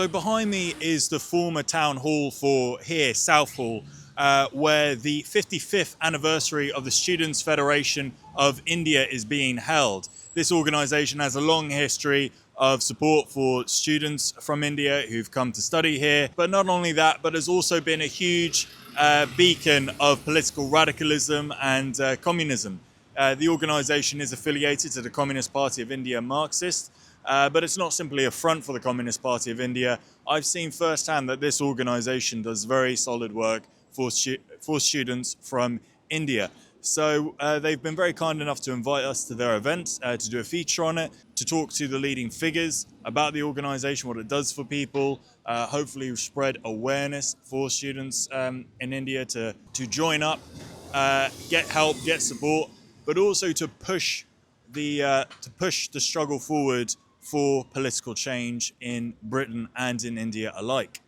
So behind me is the former town hall for here, Southall, where the 55th anniversary of the Students' Federation of India is being held. This organisation has a long history of support for students from India who've come to study here. But not only that, but has also been a huge beacon of political radicalism and communism. The organisation is affiliated to the Communist Party of India, Marxist, but it's not simply a front for the Communist Party of India. I've seen firsthand that this organisation does very solid work for students from India. So they've been very kind enough to invite us to their event, to do a feature on it, to talk to the leading figures about the organisation, what it does for people, hopefully spread awareness for students in India to join up, get help, get support, but also to push the struggle forward for political change in Britain and in India alike.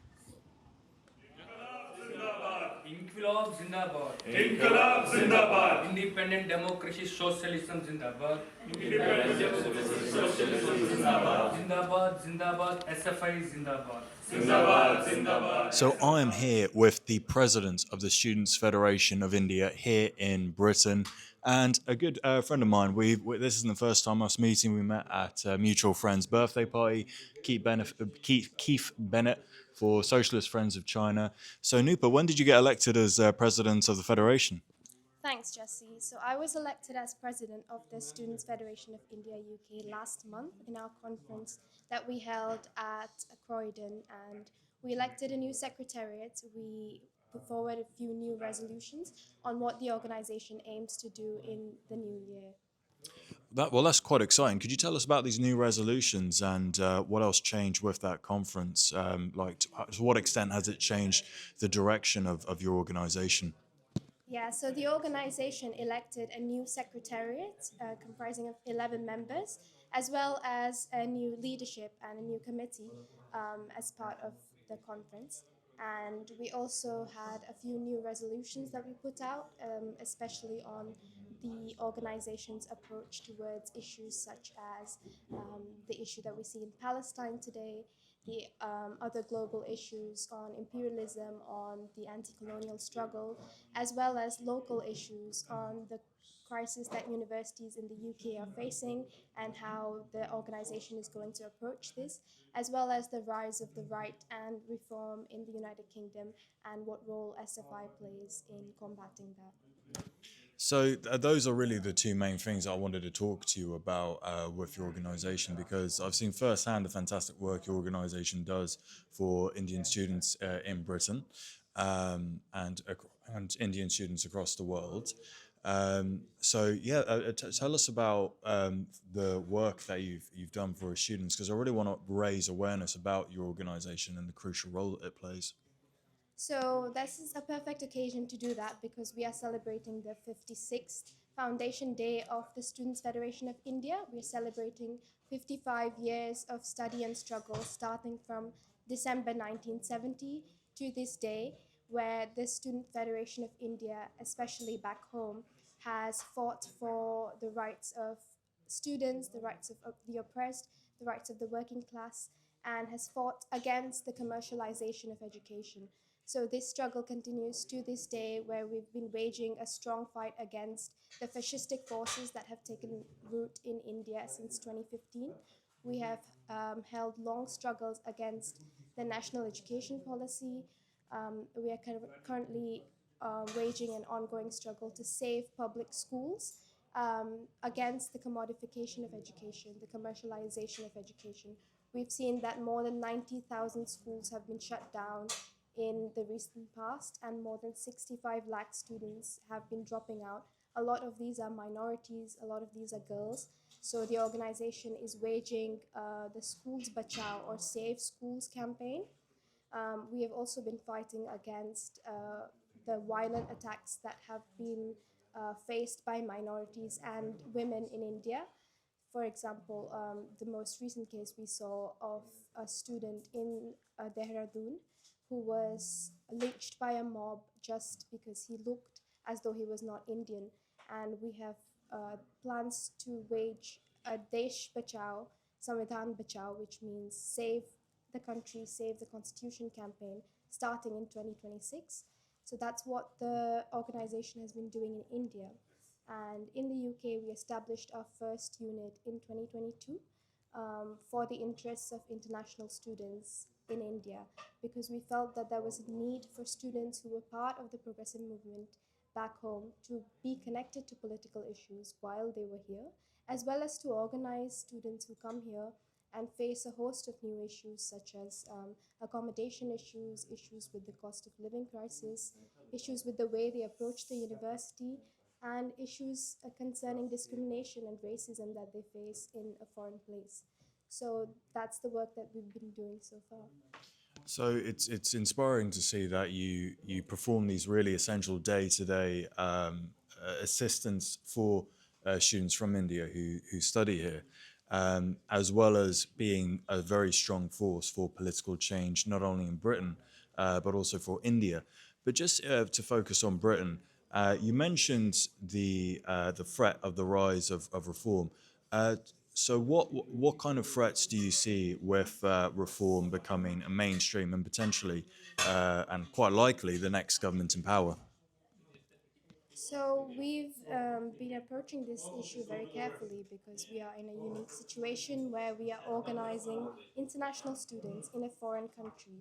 İnkılap zindabad. İnkılap zindabad. Independent democracy socialism zindabad. Independent democracy socialism zindabad. Zindabad, zindabad, SFI zindabad. Zindabad, zindabad. So I am here with the president of the Students' Federation of India here in Britain, and a good friend of mine. This isn't the first time us meeting. We met at a mutual friend's birthday party, Keith Bennett for Socialist Friends of China. So Nupa, when did you get elected as president of the federation? Thanks, Jesse. So I was elected as president of the Students' Federation of India UK last month in our conference that we held at Croydon, and we elected a new secretariat. We put forward a few new resolutions on what the organization aims to do in the new year. That's quite exciting. Could you tell us about these new resolutions and what else changed with that conference? To what extent has it changed the direction of your organization? Yeah, so the organization elected a new secretariat comprising of 11 members, as well as a new leadership and a new committee as part of the conference. And we also had a few new resolutions that we put out, especially on the organization's approach towards issues such as the issue that we see in Palestine today, the other global issues on imperialism, on the anti-colonial struggle, as well as local issues on the crisis that universities in the UK are facing and how the organization is going to approach this, as well as the rise of the right and reform in the United Kingdom and what role SFI plays in combating that. So those are really the two main things I wanted to talk to you about with your organisation, because I've seen firsthand the fantastic work your organisation does for Indian students in Britain and Indian students across the world. Tell us about the work that you've done for students, because I really want to raise awareness about your organisation and the crucial role that it plays. So this is a perfect occasion to do that because we are celebrating the 56th Foundation Day of the Students' Federation of India. We're celebrating 55 years of study and struggle starting from December 1970 to this day, where the Student Federation of India, especially back home, has fought for the rights of students, the rights of the oppressed, the rights of the working class, and has fought against the commercialization of education. So this struggle continues to this day, where we've been waging a strong fight against the fascistic forces that have taken root in India since 2015. We have held long struggles against the national education policy. We are currently waging an ongoing struggle to save public schools against the commodification of education, the commercialization of education. We've seen that more than 90,000 schools have been shut down in the recent past, and more than 65 lakh students have been dropping out. A lot of these are minorities, a lot of these are girls. So the organization is waging the Schools Bachao or Save Schools campaign. We have also been fighting against the violent attacks that have been faced by minorities and women in India. For example, the most recent case we saw of a student in Dehradun who was lynched by a mob just because he looked as though he was not Indian. And we have plans to wage a Desh Bachao, Samvidhan Bachao, which means save the Country, Save the Constitution campaign starting in 2026. So that's what the organization has been doing in India. And in the UK, we established our first unit in 2022 for the interests of international students in India, because we felt that there was a need for students who were part of the progressive movement back home to be connected to political issues while they were here, as well as to organize students who come here and face a host of new issues such as accommodation issues, issues with the cost of living crisis, issues with the way they approach the university, and issues concerning discrimination and racism that they face in a foreign place. So that's the work that we've been doing so far. So it's inspiring to see that you perform these really essential day-to-day assistance for students from India who study here, as well as being a very strong force for political change, not only in Britain, but also for India. But just to focus on Britain, you mentioned the threat of the rise of reform. So what kind of threats do you see with reform becoming a mainstream and potentially and quite likely the next government in power? So we've been approaching this issue very carefully because we are in a unique situation where we are organizing international students in a foreign country.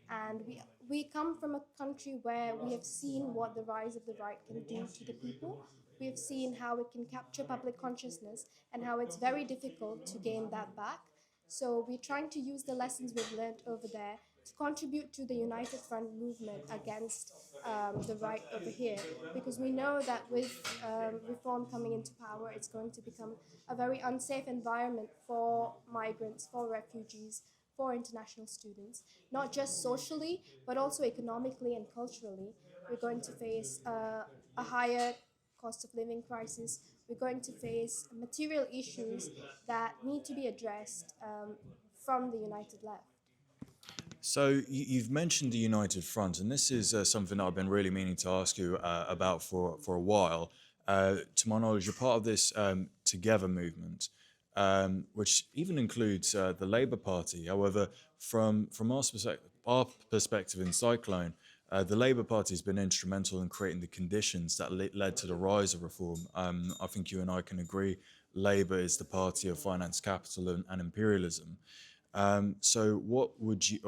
And we come from a country where we have seen what the rise of the right can do to the people. We have seen how it can capture public consciousness and how it's very difficult to gain that back. So we're trying to use the lessons we've learned over there to contribute to the United Front movement against the right over here, because we know that with reform coming into power, it's going to become a very unsafe environment for migrants, for refugees, for international students, not just socially, but also economically and culturally. We're going to face a higher cost of living crisis. We're going to face material issues that need to be addressed from the United Left. So you've mentioned the United Front, and this is something that I've been really meaning to ask you about for a while. To my knowledge, you're part of this Together movement, which even includes the Labour Party. However, from our perspective in Cyclone, the Labour Party has been instrumental in creating the conditions that led to the rise of reform. I think you and I can agree Labour is the party of finance, capital, and imperialism. So what would you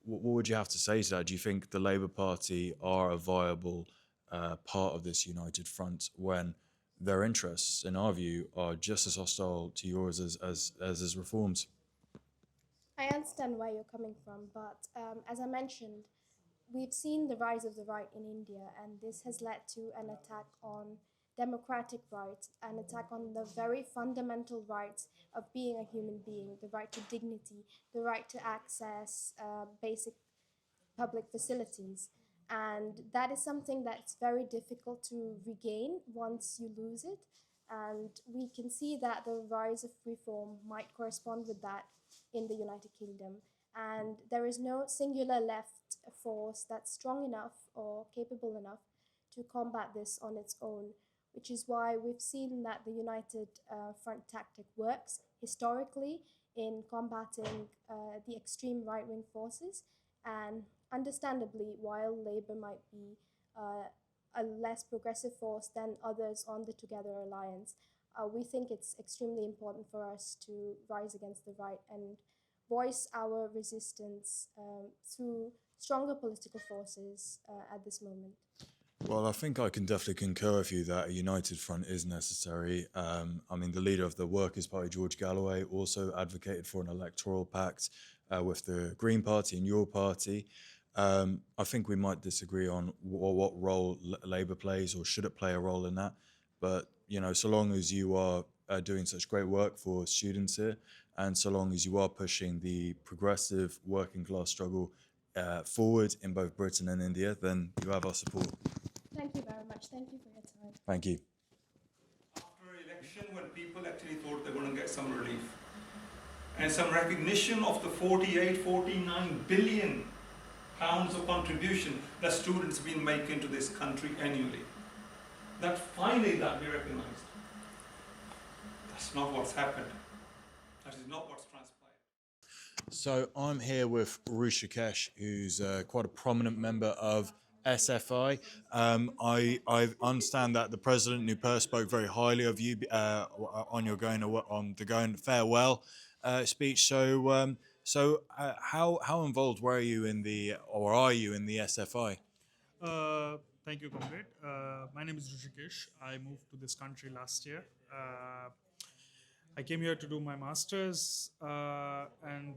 what would you have to say to that? Do you think the Labour Party are a viable part of this united front when their interests, in our view, are just as hostile to yours as reforms? I understand where you're coming from, but as I mentioned, we've seen the rise of the right in India, and this has led to an attack on democratic rights, an attack on the very fundamental rights of being a human being, the right to dignity, the right to access basic public facilities. And that is something that's very difficult to regain once you lose it. And we can see that the rise of reform might correspond with that in the United Kingdom. And there is no singular left force that's strong enough or capable enough to combat this on its own, which is why we've seen that the United Front tactic works historically in combating the extreme right-wing forces. And understandably, while Labour might be a less progressive force than others on the Together Alliance, we think it's extremely important for us to rise against the right and voice our resistance through stronger political forces at this moment. Well, I think I can definitely concur with you that a united front is necessary. I mean, the leader of the Workers' Party, George Galloway, also advocated for an electoral pact with the Green Party and your party. I think we might disagree on what role Labour plays, or should it play a role in that. But, you know, so long as you are doing such great work for students here, and so long as you are pushing the progressive working class struggle forward in both Britain and India, then you have our support. Thank you very much. Thank you for your time. Thank you. After election, when people actually thought they were going to get some relief and some recognition of the 49 billion pounds of contribution that students have been making to this country annually, that finally that be recognized. That's not what's happened. That is not what's transpired. So I'm here with Rushikesh, who's quite a prominent member of SFI. I understand that the president Nupur spoke very highly of you on your on the going farewell speech. So how involved were you in the or are you in the SFI? Thank you, comrade. My name is Rishikesh. I moved to this country last year. I came here to do my master's, and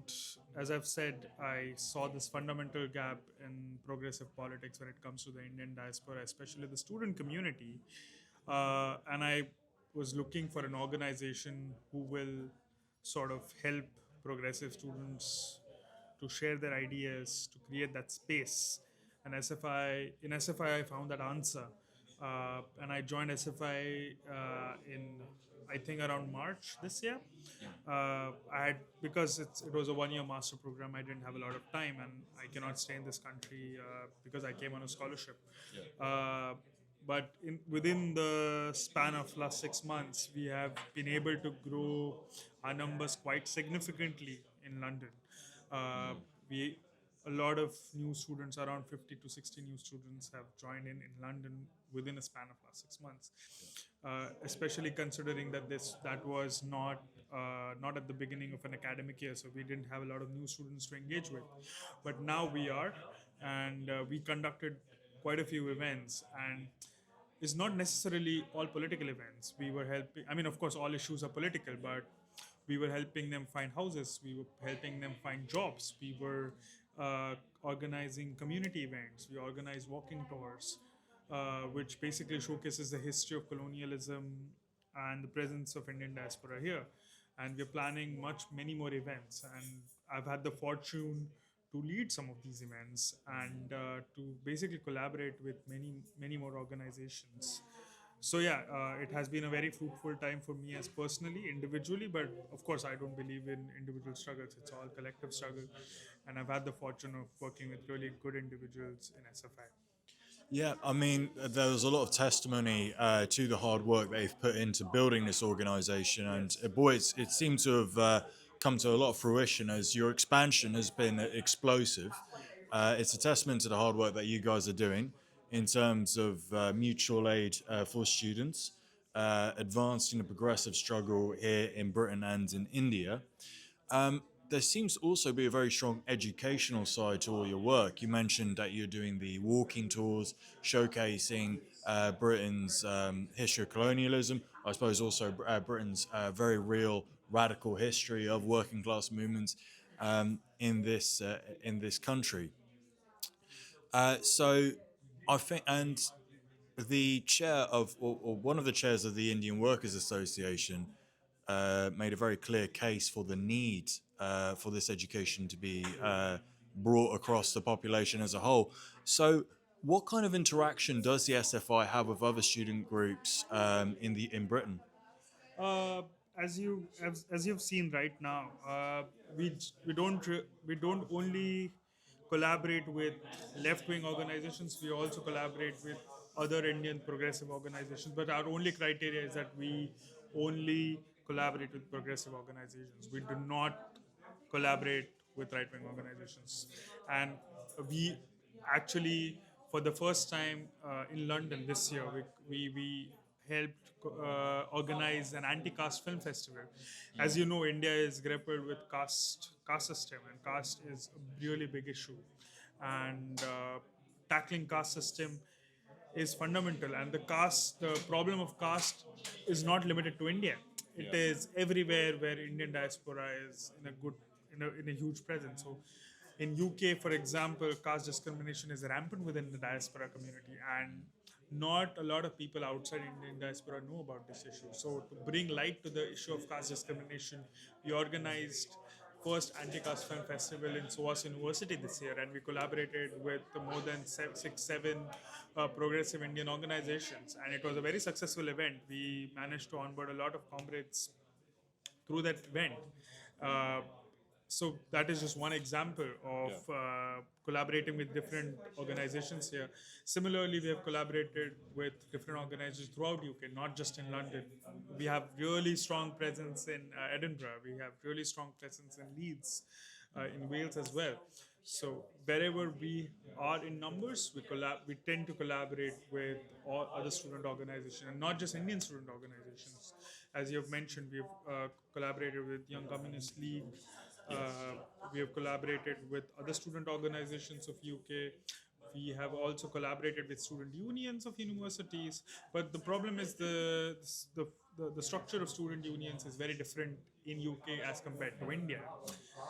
as I've said, I saw this fundamental gap in progressive politics when it comes to the Indian diaspora, especially the student community. And I was looking for an organization who will sort of help progressive students to share their ideas, to create that space. And SFI, I found that answer, and I joined SFI in I think around March this year. I had because it was a one-year master program. I didn't have a lot of time, and I cannot stay in this country because I came on a scholarship. But within the span of last 6 months, we have been able to grow our numbers quite significantly in London. We a lot of new students, around 50 to 60 new students, have joined in London within a span of last 6 months. Especially considering that that was not at the beginning of an academic year, so we didn't have a lot of new students to engage with. But now we are, and we conducted quite a few events, and it's not necessarily all political events. We were helping. I mean, of course, all issues are political, but we were helping them find houses. We were helping them find jobs. We were organizing community events. We organized walking tours, which basically showcases the history of colonialism and the presence of Indian diaspora here. And we're planning many more events. And I've had the fortune to lead some of these events and to basically collaborate with many more organizations. So yeah, it has been a very fruitful time for me as personally, individually, but of course I don't believe in individual struggles. It's all collective struggle, and I've had the fortune of working with really good individuals in SFI. Yeah, I mean, there was a lot of testimony to the hard work they've put into building this organization, and boy, it seemed to have come to a lot of fruition as your expansion has been explosive. It's a testament to the hard work that you guys are doing in terms of mutual aid for students, advancing the progressive struggle here in Britain and in India. There seems to also be a very strong educational side to all your work. You mentioned that you're doing the walking tours, showcasing Britain's history of colonialism. I suppose also Britain's very real radical history of working class movements in this country. So I think, and the chair of, or one of the chairs of the Indian Workers Association made a very clear case for the need for this education to be brought across the population as a whole. So, what kind of interaction does the SFI have with other student groups in Britain? Uh, as you've seen right now, we don't only collaborate with left wing organizations. We also collaborate with other Indian progressive organizations. But our only criteria is that we only collaborate with progressive organizations. We do not collaborate with right wing organizations, and we actually for the first time in London this year we helped organize an anti-caste film festival. As you know, India is grappled with caste system, and caste is a really big issue. And tackling caste system is fundamental. And the problem of caste is not limited to India. It is everywhere where Indian diaspora is in a huge presence. So in UK, for example, caste discrimination is rampant within the diaspora community, and not a lot of people outside Indian diaspora know about this issue. So to bring light to the issue of caste discrimination, we organized first anti-caste film festival in SOAS University this year, and we collaborated with more than seven progressive Indian organizations, and it was a very successful event. We managed to onboard a lot of comrades through that event. Uh, so that is just one example of collaborating with different organizations here. Similarly, we have collaborated with different organizations throughout UK, not just in London. We have really strong presence in Edinburgh. We have really strong presence in Leeds. in Wales as well. So wherever we are in numbers, we tend to collaborate with all other student organizations, and not just Indian student organizations. As you have mentioned, we have collaborated with Young Communist League. Uh, we have collaborated with other student organizations of UK. We have also collaborated with student unions of universities. But the problem is the structure of student unions is very different in UK as compared to India.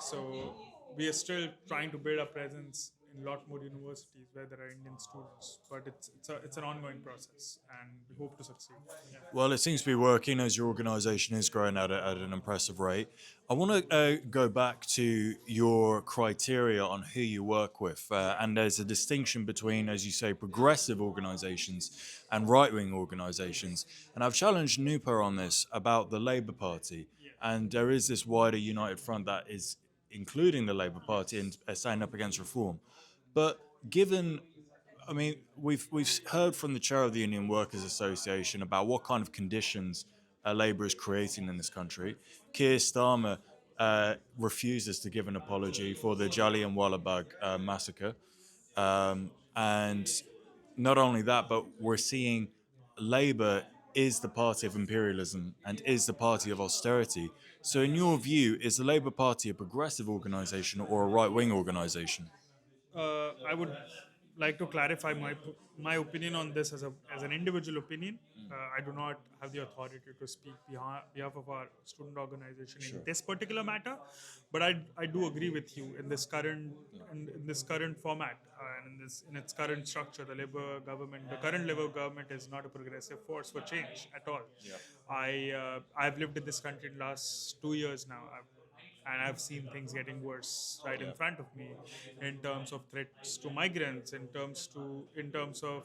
So we are still trying to build a presence in a lot more universities where there are Indian students, but it's an ongoing process, and we hope to succeed. Yeah. Well, it seems to be working as your organisation is growing at an impressive rate. I want to go back to your criteria on who you work with, and there's a distinction between, as you say, progressive organisations and right-wing organisations. And I've challenged Nupur on this about the Labour Party, and there is this wider united front that is including the Labour Party and standing up against reform. But given, I mean, we've heard from the chair of the Indian Workers Association about what kind of conditions Labour is creating in this country. Keir Starmer refuses to give an apology for the Jallianwala Bagh massacre. And not only that, but we're seeing Labour is the party of imperialism and is the party of austerity. So in your view, is the Labour Party a progressive organisation or a right-wing organisation? I would like to clarify my opinion on this as an individual opinion. I do not have the authority to speak behalf of our student organization in this particular matter, but I do agree with you in this current format and in its current structure. The current Labour government is not a progressive force for change at all. Yeah. I've lived in this country in the last 2 years now. And I've seen things getting worse right in front of me, in terms of threats to migrants, in terms of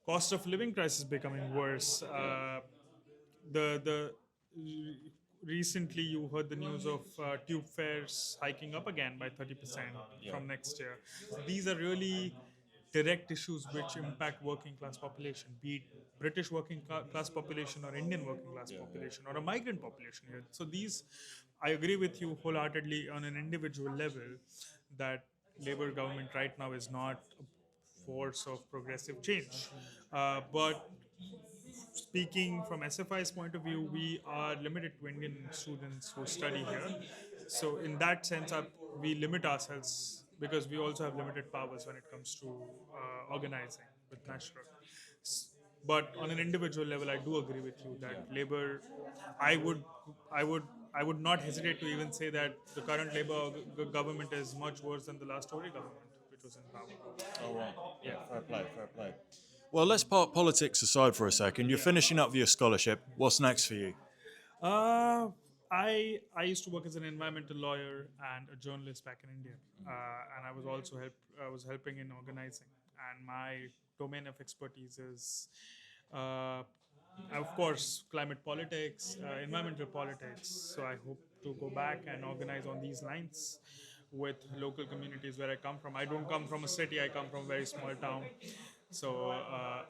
cost of living crisis becoming worse. Recently you heard the news of tube fares hiking up again by 30% from next year. These are really direct issues which impact working class population, be it British working class population or Indian working class population or a migrant population here. So I agree with you wholeheartedly on an individual level that Labour government right now is not a force of progressive change. But speaking from SFI's point of view, we are limited to Indian students who study here. So in that sense, we limit ourselves because we also have limited powers when it comes to organizing with National. But on an individual level, I do agree with you that Labour, I would not hesitate to even say that the current Labour government is much worse than the last Tory government, which was in power. Oh, wow. Yeah, fair play. Well, let's park politics aside for a second. You're finishing up your scholarship. What's next for you? I used to work as an environmental lawyer and a journalist back in India, and I was also helping in organizing. And my domain of expertise is, of course, climate politics, environmental politics. So I hope to go back and organize on these lines with local communities where I come from. I don't come from a city, I come from a very small town. So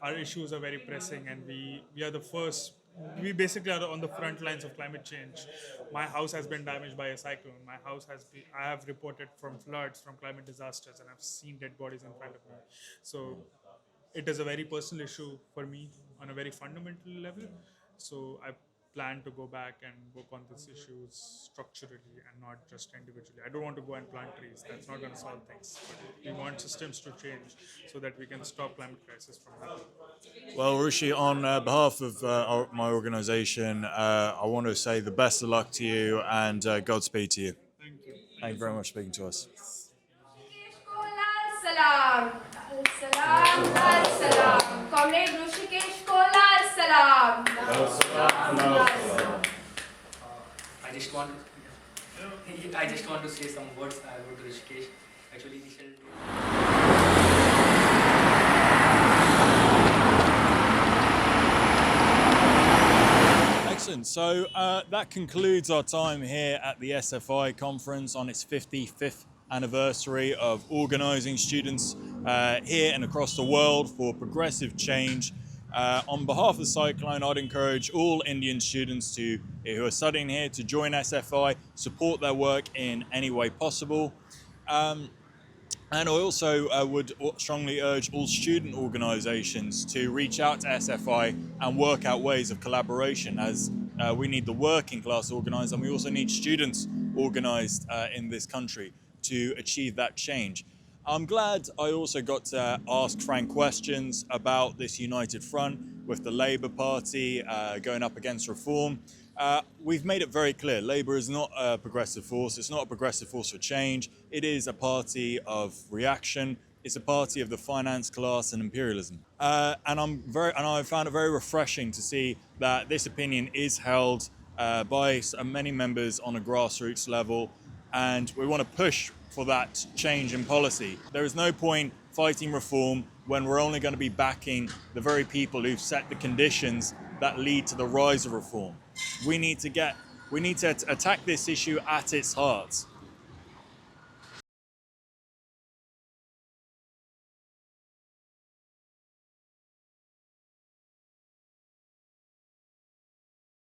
our issues are very pressing, and we are the first. We basically are on the front lines of climate change. My house has been damaged by a cyclone. I have reported from floods, from climate disasters, and I've seen dead bodies in front of me. So it is a very personal issue for me on a very fundamental level. So I plan to go back and work on these issues structurally and not just individually. I don't want to go and plant trees. That's not going to solve things. But we want systems to change so that we can stop climate crisis from happening. Well, Rishi, on behalf of my organisation, I want to say the best of luck to you and Godspeed to you. Thank you. Thank you very much for speaking to us. Salam. Salam. Comrade Rishikesh Kola, salam. I just want to say some words about Rishikesh. Actually, initially. Excellent. So that concludes our time here at the SFI conference on its 55th anniversary of organising students here and across the world for progressive change On behalf of the Cyclone, I'd encourage all Indian students who are studying here to join SFI, support their work in any way possible. And I also would strongly urge all student organisations to reach out to SFI and work out ways of collaboration, as we need the working class organised and we also need students organised in this country to achieve that change. I'm glad I also got to ask frank questions about this united front with the Labour Party going up against reform. We've made it very clear, Labour is not a progressive force, it's not a progressive force for change, it is a party of reaction, it's a party of the finance class and imperialism. And I found it very refreshing to see that this opinion is held by many members on a grassroots level, and we want to push for that change in policy. There is no point fighting reform when we're only going to be backing the very people who've set the conditions that lead to the rise of reform. We need to attack this issue at its heart.